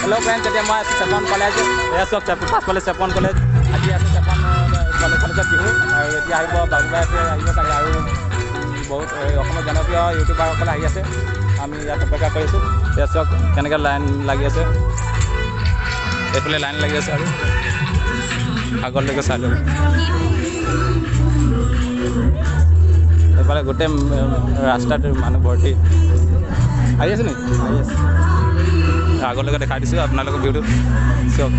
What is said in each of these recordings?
Hello friends এতিয়া মই আছোঁ চেপন কলেজ এয়া চক পাছফালে চেপন কলেজ আজি আছোঁ চেপন কলেজত বিহু আৰু এতিয়া আহিব বাবুবাইহঁতে আহিব চাগে আৰু বহুত অসমৰ জনপ্ৰিয় ইউটিউবাৰসকলে আহি আছে আমি ইয়াত অপেক্ষা কৰিছোঁ এয়া চক কেনেকৈ লাইন লাগি আছে এইফালে লাইন লাগি আছে আৰু আগলৈকে চাই ল'ব এইফালে গোটেই ৰাস্তাত মানুহ ভৰ্তি আহি আছে নেকি আহি আছে আগলৈকে দেখাই দিছোঁ আপোনালোকৰ ভিউটো চাওক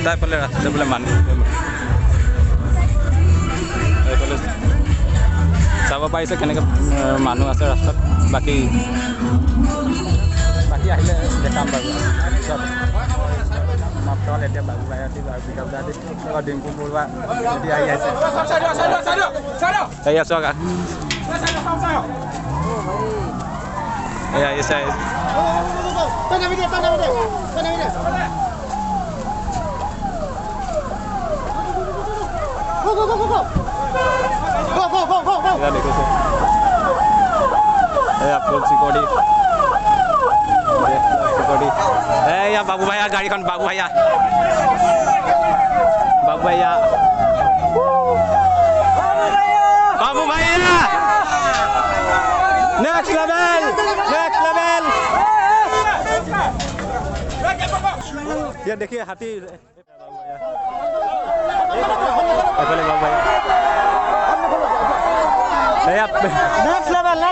তাৰফালে ৰাস্তাতে বোলে মানুহ এইফালে চাব পাৰিছে কেনেকৈ মানুহ আছে ৰাস্তাত বাকী আহিলে দেখাম বাৰু চব সমাপ্ত হ'ল এতিয়া বাবুবাইহঁতি আৰু বিকাশ দাদি ডিম্পু বৰুৱা এতিয়া আহি আছে এয়া চাওক এয়া আহিছে দেখিছে এয়া ফুল চিকৰি এয়া বাবু ভাইয়া গাড়ীখন বাবু ভাইয়া নেক্সট লেভেল ये देखिए हाथी बाबू भाई नेक्स्ट लेवल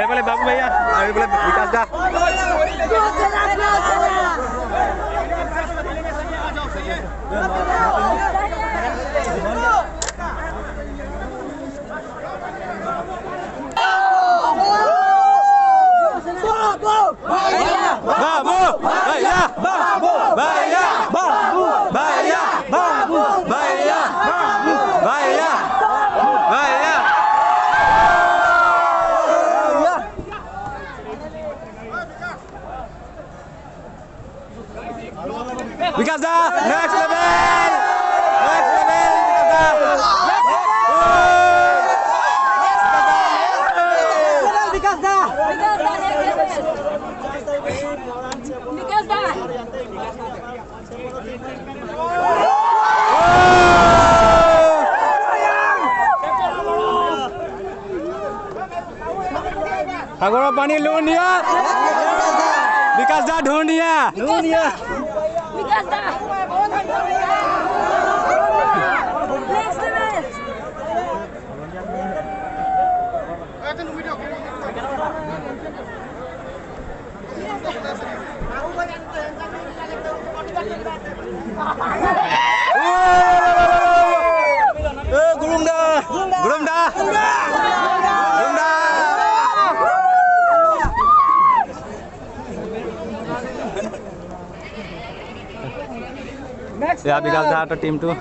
बोले बाबू भैया बोले विकास दा Vikas da next level Vikas da Agora pani lunia Vikas da dunia Vikas da next level gulung dah ya Vikas da atau tim tuh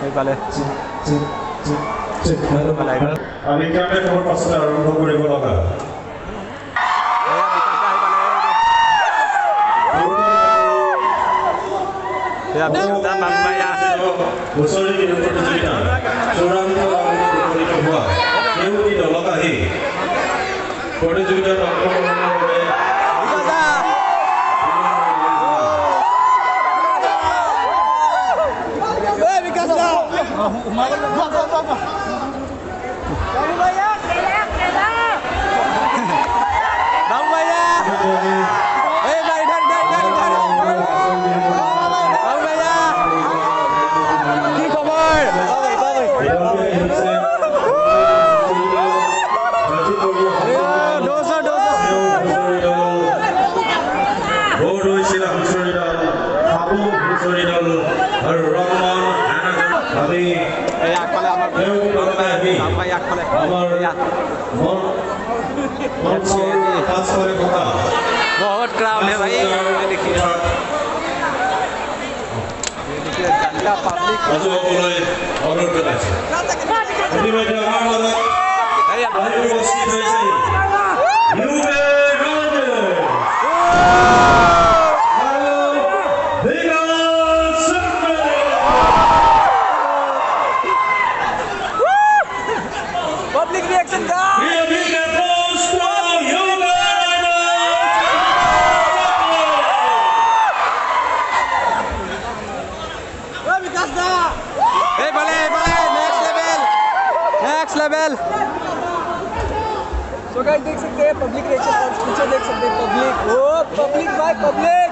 ini balik আমি কামে খবর পাছতে আৰম্ভ কৰিব লগা ya Vikas da Bambaya বছৰি দিনৰ প্ৰতিযোগিতা চূড়ান্ত উপনীত হোৱা এই দলক আহি প্ৰতিযোগিতাত অংশগ্ৰহণৰ বাবে बहुत क्राउड है भाई देखिए जनता पब्लिक चल सो गाइस देख सकते हैं पब्लिक रिएक्शन और पीछे देख सकते हैं पब्लिक ओ पब्लिक भाई पब्लिक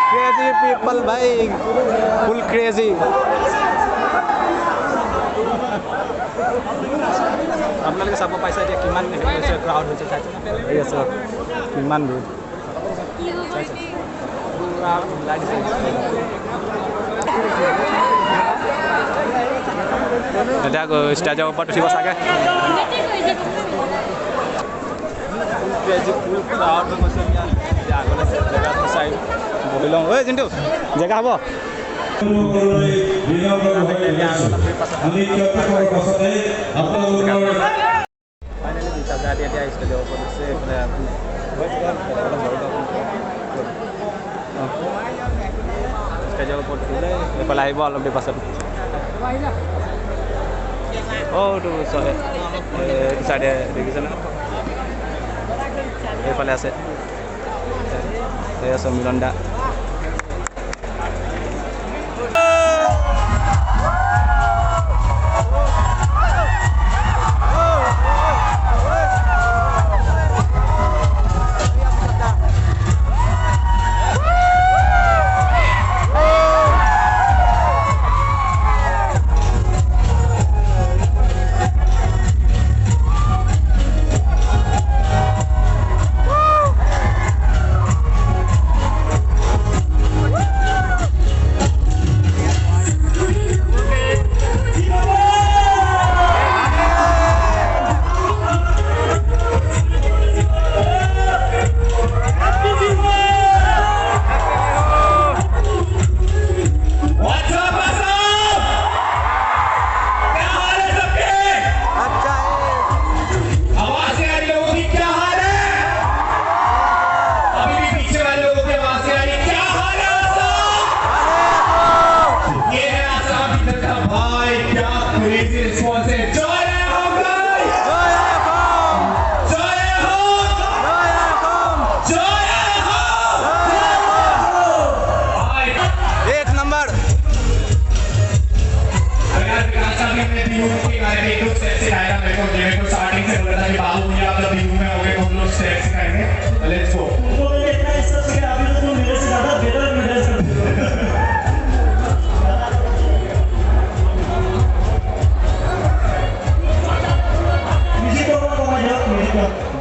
क्रेजी पीपल भाई फुल क्रेजी আপোনালোকে চাব পাইছে এতিয়া কিমান হৈছে ক্ৰাউড হৈছে চাইছে এই আছে কিমান ভিৰ পুৰা ওলাই দিছে এতিয়া ষ্টেজৰ ওপৰত উঠিব চাগে ফুল ক্ৰাউড হৈছে এতিয়া আগলৈ জেগা চাই বহি লওঁ ঐ জিন্তু জেগা হ'ব ফাইনেলি দুটা জাত এতিয়া ষ্টেজৰ ওপৰত আছে ষ্টেজৰ ওপৰত উঠিলে এইফালে আহিব অলপ দেৰি পাছত এইটো এইটো চাইডে দেখিছেনে এইফালে আছে এই আছে মিলন দা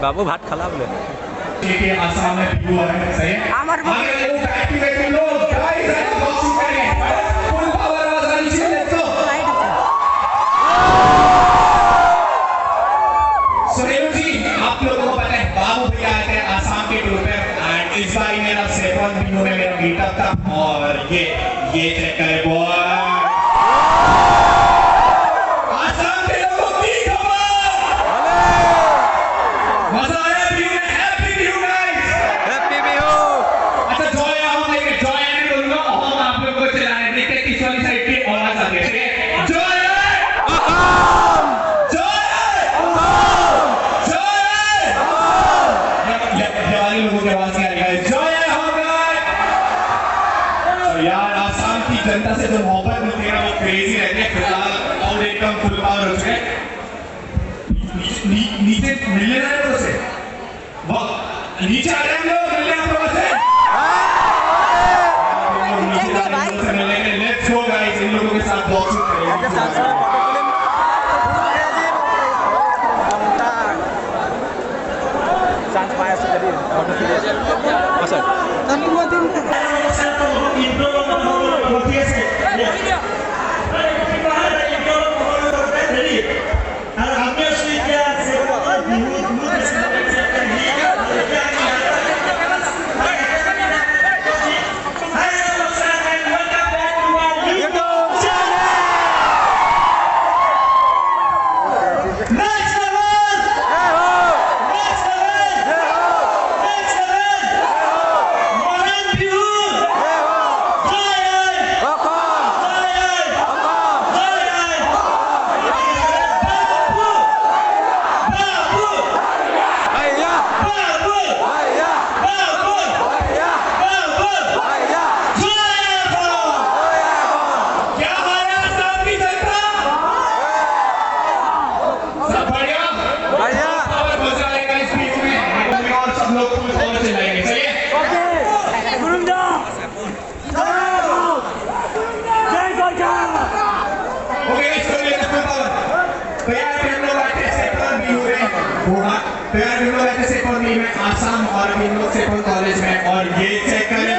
बाबू भात खाला बोले आसाम में व्यू है सही है हमारे लोग एक्टिवेटेड लोग गाइस बॉक्सिंग करें फुल पावर आवाज आनी चाहिए लेट्स गो सुनील जी आप लोगों को पता है बाबू भैया आए थे आसाम के टूर पे एंड इस बार मेरा सेकंड वीडियो में मेरा मीटअप था और ये चेक करे बॉय जनता से जो मोहब्बत मिलती है ना वो क्रेजी रहती है फिलहाल और एकदम फुल पावर हो चुके नीचे मिलने रहे हैं से नीचे आ रहे हैं लोग मिलने आप लोगों से मिलेंगे लेट्स गो गाइस इन लोगों के साथ बॉक्सिंग करेंगे सांस पाया से करी फोटो सर Next level! होगा। तो यार हम लोग ऐसे सेपन में आसाम और हम लोग सेपन कॉलेज में और ये चेक करें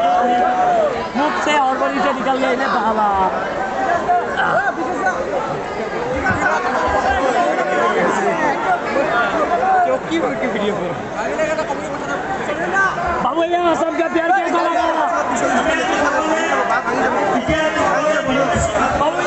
मुख से और बड़ी से निकल गई ना बाबा वीडियो बाबू यहाँ सबका प्यार कैसा लगा बाबू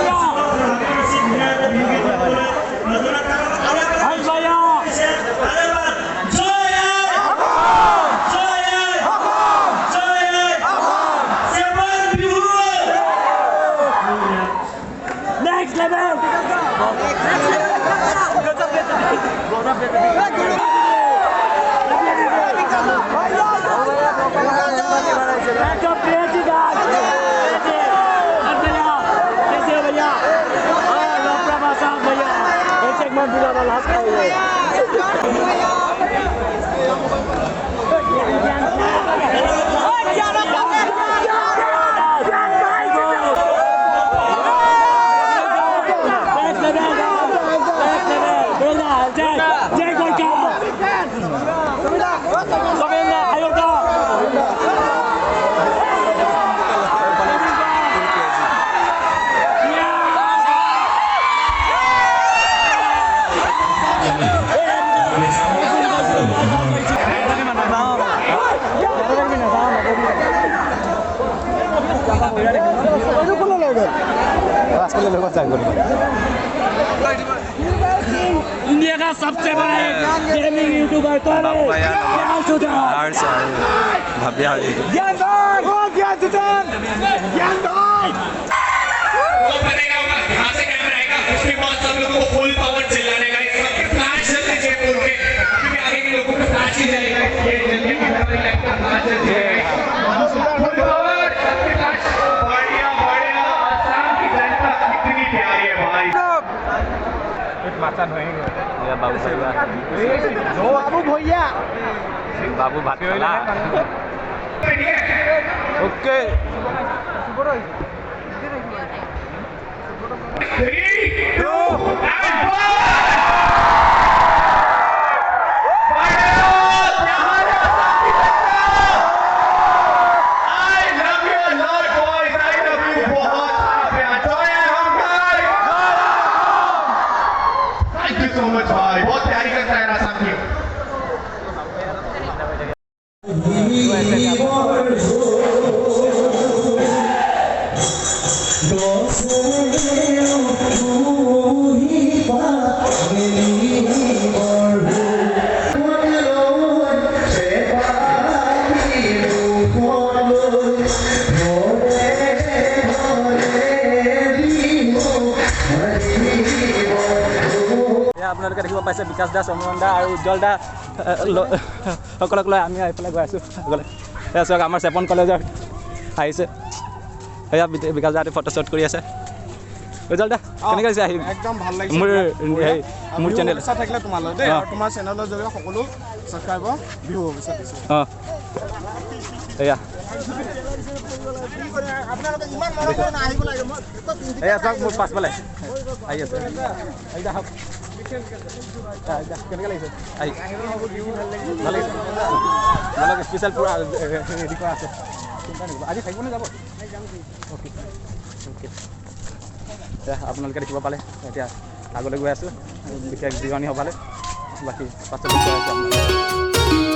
इंडिया का सबसे बड़ा गेमिंग यूट्यूबर कौन है? ज्ञान भाई यहाँ से कैमरा आएगा उसके बाद सब लोगों को फुल पावर चिल्लाने का फ्लैश जलते जयपुर के क्योंकि आगे के लोगों को फ्लैश ही जलेगा ये जल्दी फ्लैश जलते फुल पावर बढ़िया बढ़िया आसाम की जनता कितनी प्यारी है भाई बाबू भात खाला ओके 3, 2 and 1 बहुत प्यारी करता है आसाम की আপোনালোকে দেখিব পাইছে বিকাশ দা চমন দা আৰু উজ্জ্বল দা সকলক লৈ আমি এইফালে গৈ আছোঁ আগলৈ এয়া চাওক আমাৰ চেপন কলেজৰ আহিছে এয়া বিকাশ দাহঁতে ফটোশ্বুট কৰি আছে উজ্জ্বল দা কেনেকৈ হৈছে আহি একদম ভাল লাগিছে মোৰ চেনেল থাকিলে তোমালৈ দেই আৰু তোমাৰ চেনেলৰ জৰিয়তে সকলো ছাবস্ক্ৰাইবাৰ বিহু ভৱিষ্যত দিছোঁ অঁ এয়া আপোনালোকে ইমান মৰম কৰি আহিব লাগে মই এয়া চাওক মোৰ পাছফালে আহি আছে আহি আহক কেনেকৈ লাগিছে আহি ভাল লাগিছে আপোনালোক স্পেচিয়েল পূৰা হেৰি কৰা আছে চিন্তা নকৰিব আজি থাকিবনে যাব অ'কে অ'কে আপোনালোকে দেখিব পালে এতিয়া আগলৈ গৈ আছোঁ বিশেষ জিৰণি হ'বলৈ বাকী পাছত গৈ আছোঁ আপোনালোকে